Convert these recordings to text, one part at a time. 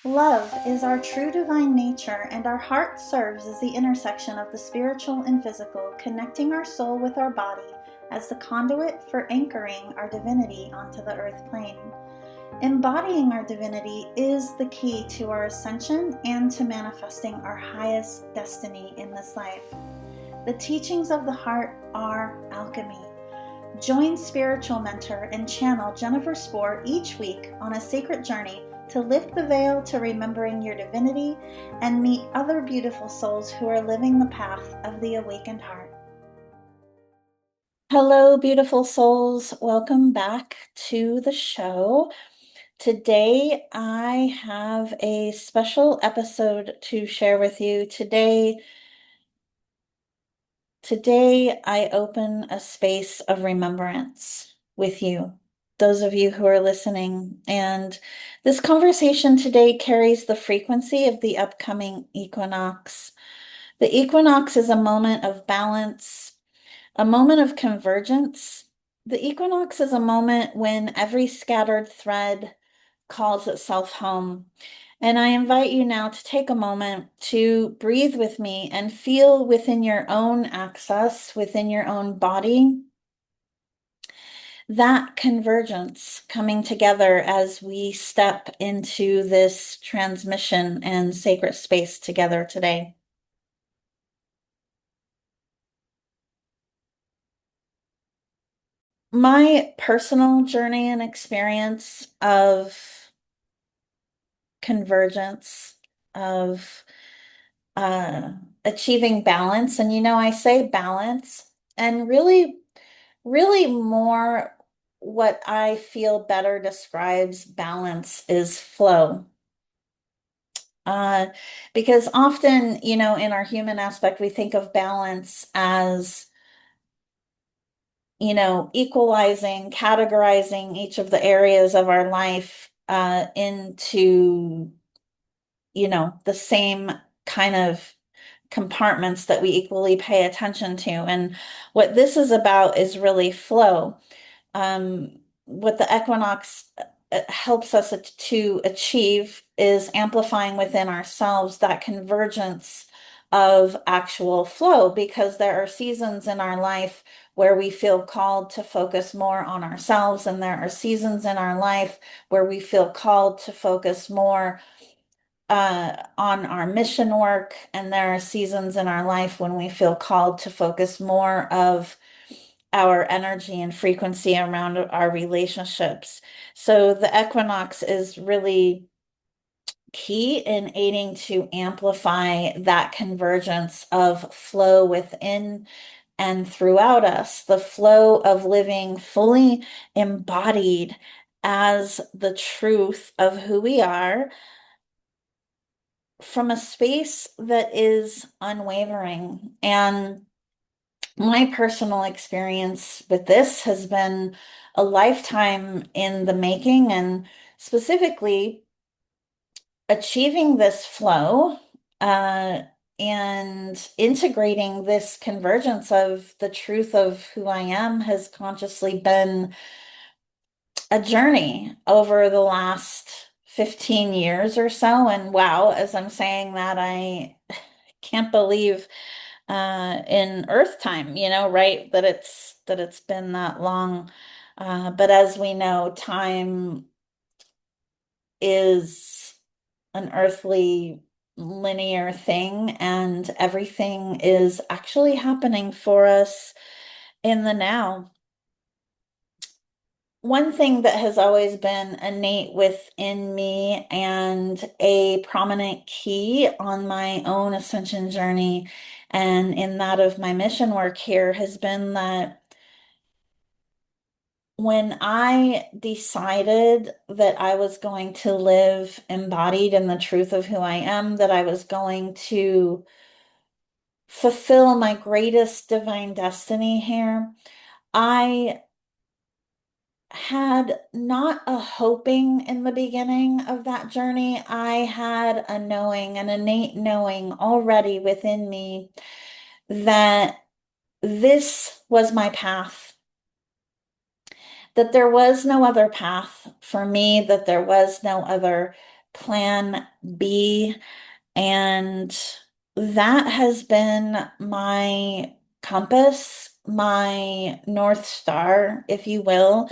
Love is our true divine nature, and our heart serves as the intersection of the spiritual and physical, connecting our soul with our body as the conduit for anchoring our divinity onto the earth plane. Embodying our divinity is the key to our ascension and to manifesting our highest destiny in this life. The teachings of the heart are alchemy. Join spiritual mentor and channel Jennifer Spor each week on a sacred journey to lift the veil to remembering your divinity and meet other beautiful souls who are living the path of the awakened heart. Hello, beautiful souls. Welcome back to the show. Today, I have a special episode to share with you. Today, I open a space of remembrance with you, those of you who are listening. And this conversation today carries the frequency of the upcoming equinox. The equinox is a moment of balance, a moment of convergence. The equinox is a moment when every scattered thread calls itself home. And I invite you now to take a moment to breathe with me and feel within your own access, within your own body, that convergence coming together as we step into this transmission and sacred space together today. My personal journey and experience of convergence, of achieving balance. And I say balance, and really more what I feel better describes balance is flow. Uh, because often, in our human aspect, we think of balance as, equalizing, categorizing each of the areas of our life into, the same kind of compartments that we equally pay attention to. And what this is about is really flow. What the equinox helps us to achieve is amplifying within ourselves that convergence of actual flow, because there are seasons in our life where we feel called to focus more on ourselves, and there are seasons in our life where we feel called to focus more on our mission work, and there are seasons in our life when we feel called to focus more of our energy and frequency around our relationships. So the equinox is really key in aiding to amplify that convergence of flow within and throughout us, the flow of living fully embodied as the truth of who we are, from a space that is unwavering. And my personal experience with this has been a lifetime in the making, and specifically achieving this flow and integrating this convergence of the truth of who I am has consciously been a journey over the last 15 years or so. And wow, as I'm saying that, I can't believe in Earth time, right? That it's been that long. But as we know, time is an earthly linear thing, and everything is actually happening for us in the now. One thing that has always been innate within me and a prominent key on my own ascension journey and in that of my mission work here has been that when I decided that I was going to live embodied in the truth of who I am, that I was going to fulfill my greatest divine destiny here, I had not a hoping in the beginning of that journey. I had a knowing, an innate knowing already within me that this was my path, that there was no other path for me, that there was no other plan B, and that has been my compass, my North Star, if you will,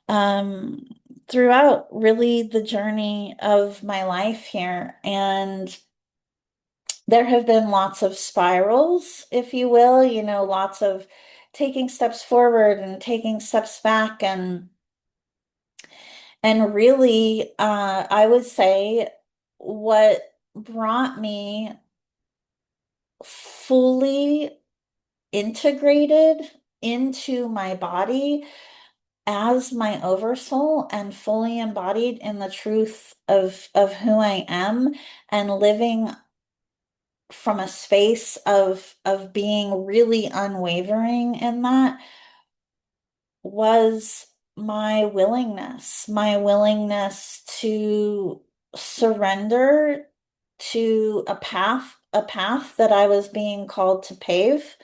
um, throughout really the journey of my life here. And there have been lots of spirals, if you will, lots of taking steps forward and taking steps back, and really, I would say what brought me fully integrated into my body as my oversoul and fully embodied in the truth of who I am, and living from a space of being really unwavering in that, was my willingness to surrender to a path that I was being called to pave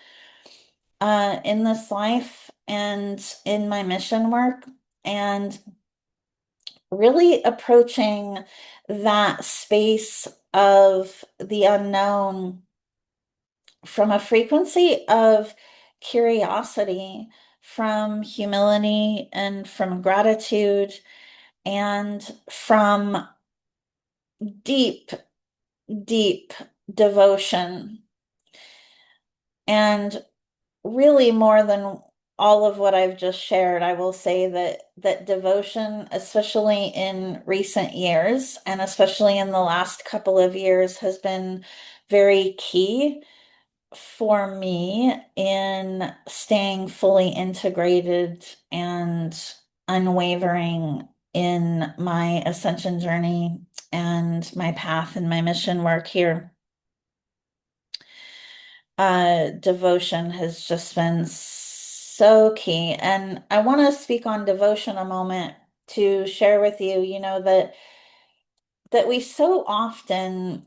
in this life and in my mission work, and really approaching that space of the unknown from a frequency of curiosity, from humility, and from gratitude, and from deep, deep devotion. And really, more than all of what I've just shared, I will say that devotion, especially in recent years, and especially in the last couple of years, has been very key for me in staying fully integrated and unwavering in my ascension journey and my path and my mission work here. Devotion has just been so key. And I want to speak on devotion a moment to share with you, that we so often,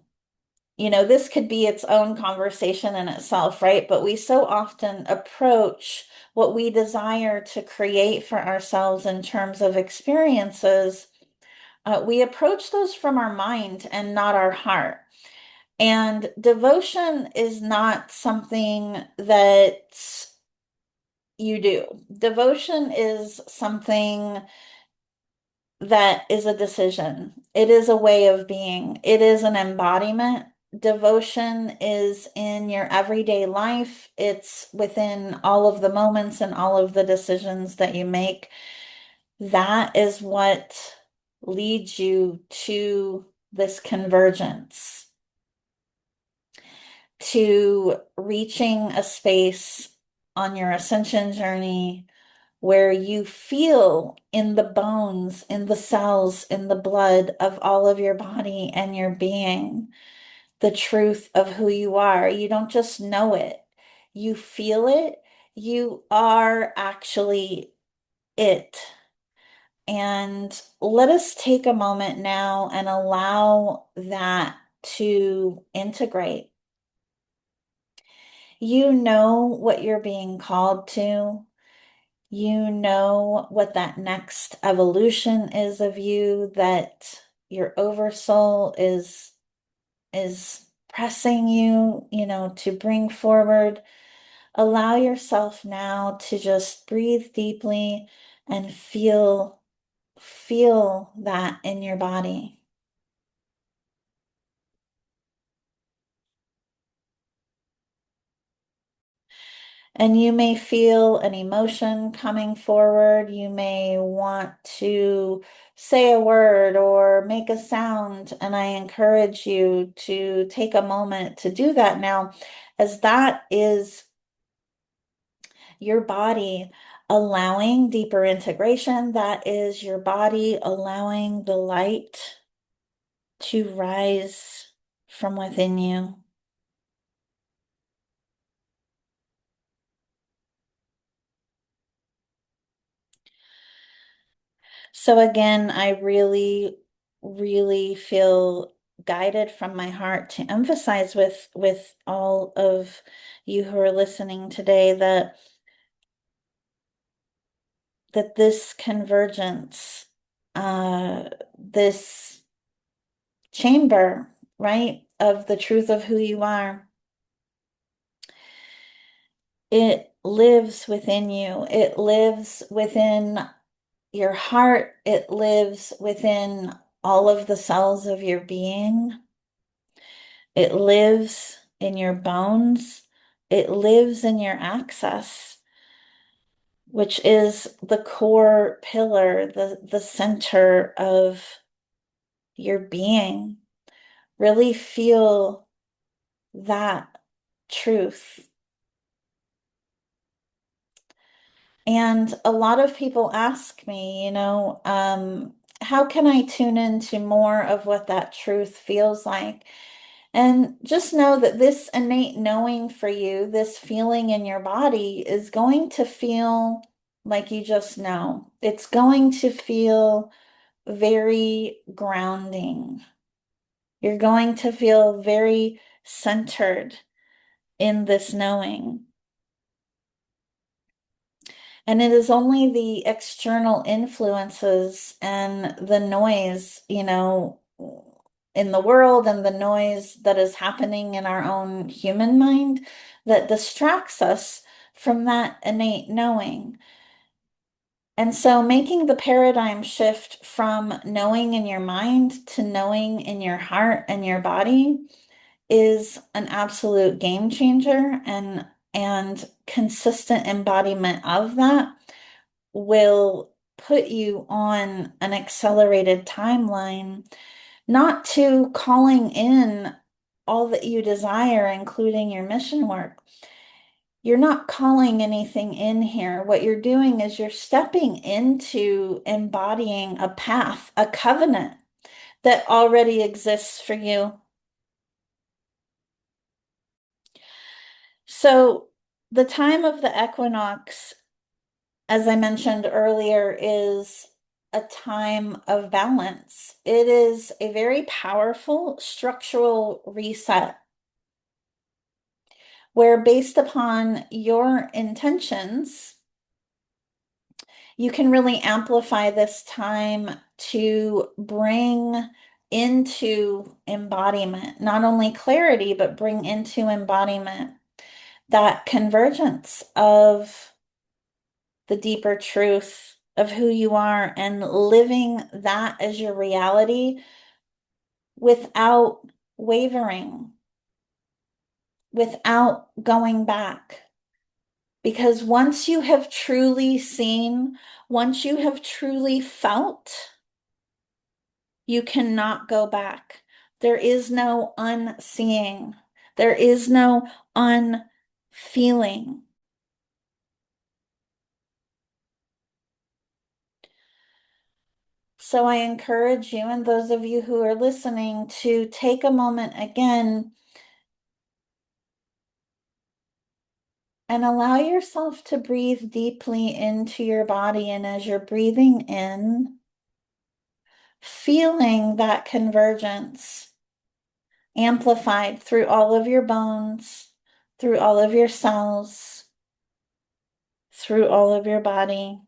this could be its own conversation in itself, right? But we so often approach what we desire to create for ourselves in terms of experiences. We approach those from our mind and not our heart. And devotion is not something that you do. Devotion is something that is a decision. It is a way of being. It is an embodiment. Devotion is in your everyday life. It's within all of the moments and all of the decisions that you make. That is what leads you to this convergence, to reaching a space on your ascension journey where you feel in the bones, in the cells, in the blood of all of your body and your being, the truth of who you are. You don't just know it, you feel it. You are actually it. And let us take a moment now and allow that to integrate. You know what you're being called to. You know what that next evolution is of you, that your oversoul is pressing you, to bring forward. Allow yourself now to just breathe deeply and feel that in your body. And you may feel an emotion coming forward. You may want to say a word or make a sound. And I encourage you to take a moment to do that now, as that is your body allowing deeper integration. That is your body allowing the light to rise from within you. So again, I really, really feel guided from my heart to emphasize with all of you who are listening today that this convergence, this chamber, right, of the truth of who you are. It lives within you. It lives within your heart. It lives within all of the cells of your being. It lives in your bones. It lives in your access, which is the core pillar, the center of your being. Really feel that truth. And a lot of people ask me, how can I tune into more of what that truth feels like? And just know that this innate knowing for you, this feeling in your body, is going to feel like you just know. It's going to feel very grounding. You're going to feel very centered in this knowing. And it is only the external influences and the noise, in the world and the noise that is happening in our own human mind that distracts us from that innate knowing. And so making the paradigm shift from knowing in your mind to knowing in your heart and your body is an absolute game changer, and consistent embodiment of that will put you on an accelerated timeline, not to calling in all that you desire, including your mission work. You're not calling anything in here. What you're doing is you're stepping into embodying a path, a covenant that already exists for you. So, the time of the equinox, as I mentioned earlier, is a time of balance. It is a very powerful structural reset where, based upon your intentions, you can really amplify this time to bring into embodiment, not only clarity, but bring into embodiment that convergence of the deeper truth of who you are and living that as your reality without wavering, without going back. Because once you have truly seen, once you have truly felt, you cannot go back. There is no unseeing. There is no unfeeling. So I encourage you and those of you who are listening to take a moment again and allow yourself to breathe deeply into your body. And as you're breathing in, feeling that convergence amplified through all of your bones, through all of your cells, through all of your body.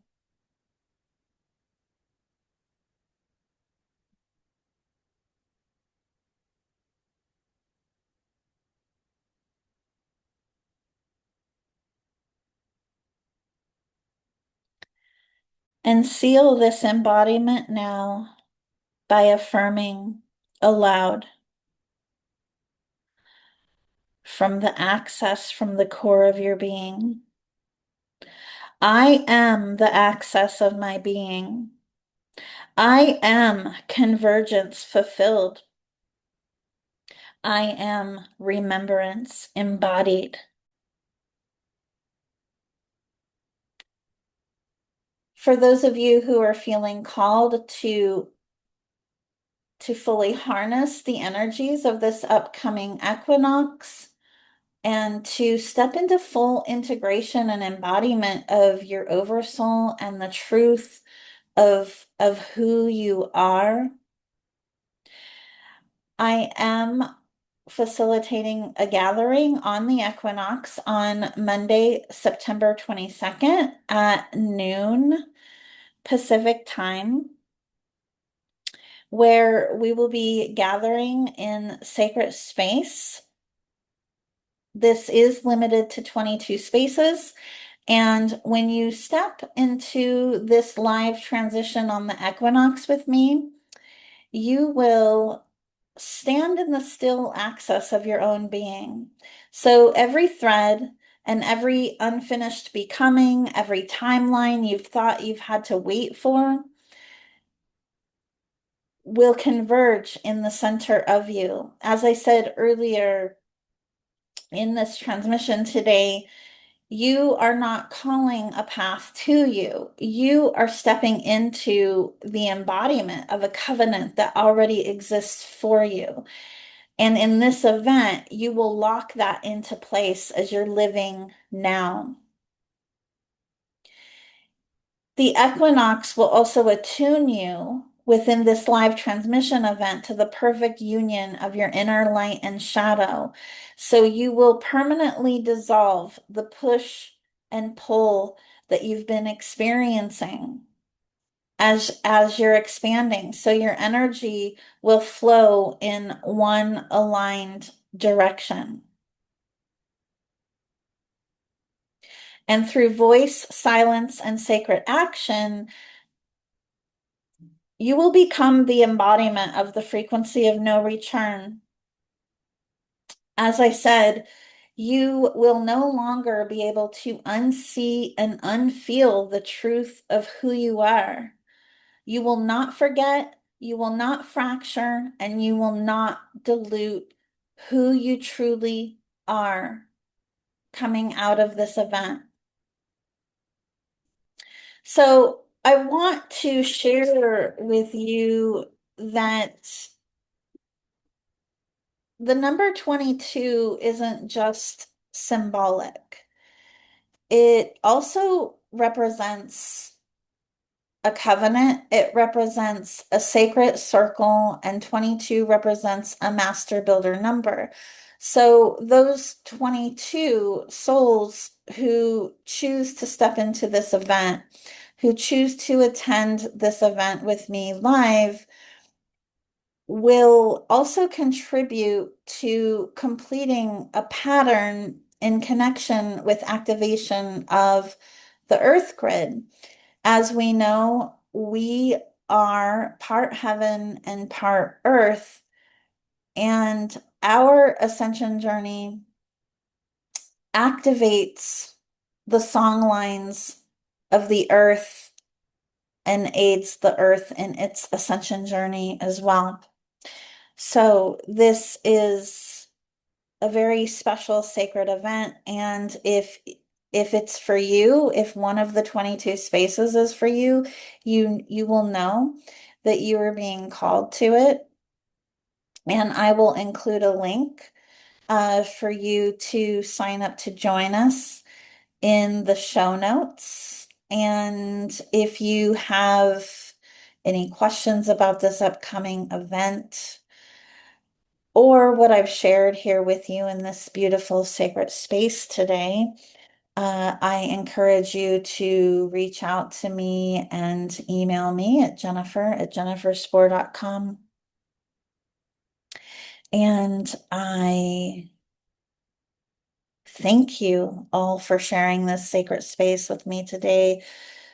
And seal this embodiment now by affirming aloud from the access from the core of your being. I am the access of my being. I am convergence fulfilled. I am remembrance embodied. For those of you who are feeling called to fully harness the energies of this upcoming equinox and to step into full integration and embodiment of your oversoul and the truth of who you are, I am facilitating a gathering on the equinox on Monday, September 22nd at noon Pacific time, where we will be gathering in sacred space. This is limited to 22 spaces. And when you step into this live transition on the equinox with me, you will stand in the still access of your own being. So every thread and every unfinished becoming, every timeline you've thought you've had to wait for, will converge in the center of you. As I said earlier in this transmission today, you are not calling a path to you. You are stepping into the embodiment of a covenant that already exists for you. And in this event, you will lock that into place as you're living now. The equinox will also attune you within this live transmission event to the perfect union of your inner light and shadow. So you will permanently dissolve the push and pull that you've been experiencing as you're expanding. So your energy will flow in one aligned direction. And through voice, silence, and sacred action, you will become the embodiment of the frequency of no return. As I said, you will no longer be able to unsee and unfeel the truth of who you are. You will not forget, you will not fracture, and you will not dilute who you truly are coming out of this event. So I want to share with you that the number 22 isn't just symbolic. It also represents a covenant, it represents a sacred circle, and 22 represents a master builder number. So those 22 souls who choose to step into this event, who choose to attend this event with me live, will also contribute to completing a pattern in connection with activation of the earth grid. As we know, we are part heaven and part earth, and our ascension journey activates the song lines of the earth and aids the earth in its ascension journey as well. So this is a very special sacred event, and if it's for you, if one of the 22 spaces is for you, you will know that you are being called to it. And I will include a link for you to sign up to join us in the show notes. And if you have any questions about this upcoming event, or what I've shared here with you in this beautiful sacred space today, I encourage you to reach out to me and email me at jennifer@jenniferspor.com. And I thank you all for sharing this sacred space with me today,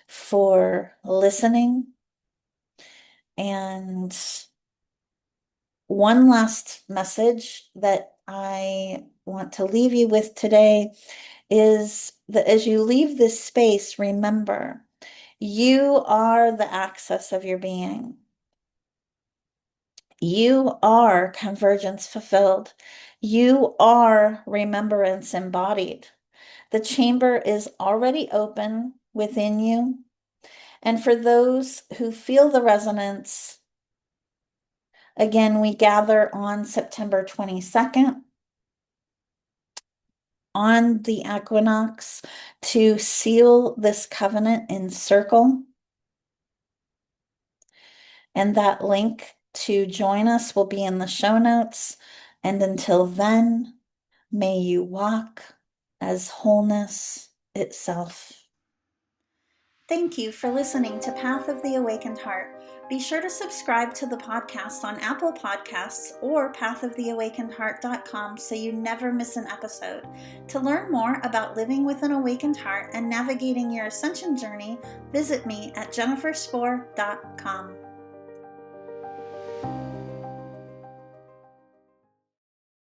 for listening. And one last message that I want to leave you with today is that as you leave this space, remember, you are the access of your being. You are convergence fulfilled. You are remembrance embodied. The chamber is already open within you. And for those who feel the resonance, again, we gather on September 22nd on the equinox to seal this covenant in circle. And that link to join us will be in the show notes. And until then, may you walk as wholeness itself. Thank you for listening to Path of the Awakened Heart, Be sure to subscribe to the podcast on Apple Podcasts or pathoftheawakenedheart.com so you never miss an episode. To learn more about living with an awakened heart and navigating your ascension journey, visit me at jenniferspor.com.